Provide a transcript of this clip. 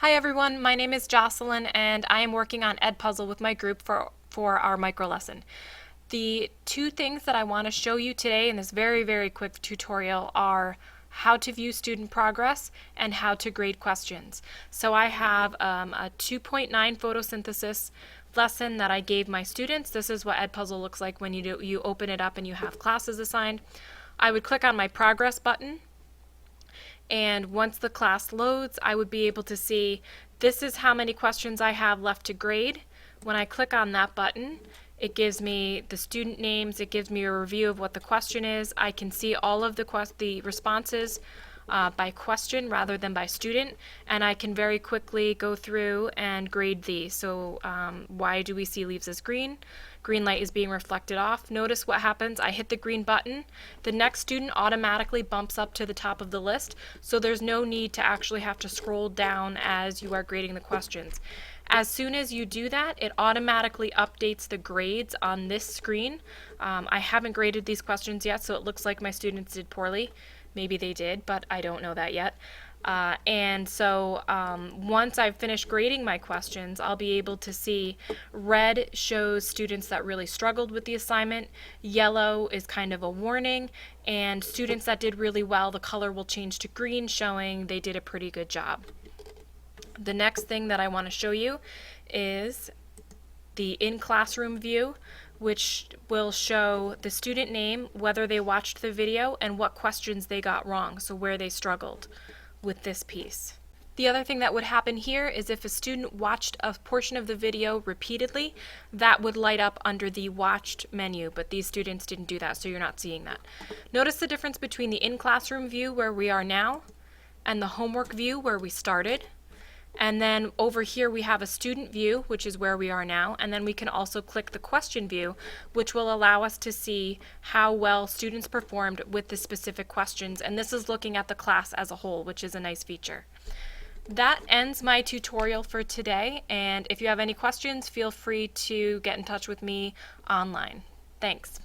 Hi everyone, my name is Jocelyn and I am working on EdPuzzle with my group for our micro lesson. The two things that I want to show you today in this very quick tutorial are how to view student progress and how to grade questions. So I have a 2.9 photosynthesis lesson that I gave my students. This is what EdPuzzle looks like when you open it up and you have classes assigned. I would click on my progress button, and once the class loads, I would be able to see this is how many questions I have left to grade. When I click on that button, it gives me the student names, it gives me a review of what the question is. I can see all of the responses by question rather than by student, and I can very quickly go through and grade these. So why do we see leaves as green? Green light is being reflected off. Notice what happens. I hit the green button. The next student automatically bumps up to the top of the list, so there's no need to actually have to scroll down as you are grading the questions. As soon as you do that, it automatically updates the grades on this screen. I haven't graded these questions yet, so it looks like my students did poorly. Maybe they did, but I don't know that yet. And so once I've finished grading my questions, I'll be able to see red shows students that really struggled with the assignment, yellow is kind of a warning, and students that did really well, the color will change to green, showing they did a pretty good job. The next thing that I want to show you is the in-classroom view, which will show the student name, whether they watched the video, and what questions they got wrong, so where they struggled with this piece. The other thing that would happen here is if a student watched a portion of the video repeatedly, that would light up under the watched menu, but these students didn't do that, so you're not seeing that. Notice the difference between the in-classroom view where we are now and the homework view where we started. And then over here we have a student view, which is where we are now, and then we can also click the question view, which will allow us to see how well students performed with the specific questions, and this is looking at the class as a whole, which is a nice feature. That ends my tutorial for today, and if you have any questions, feel free to get in touch with me online. Thanks.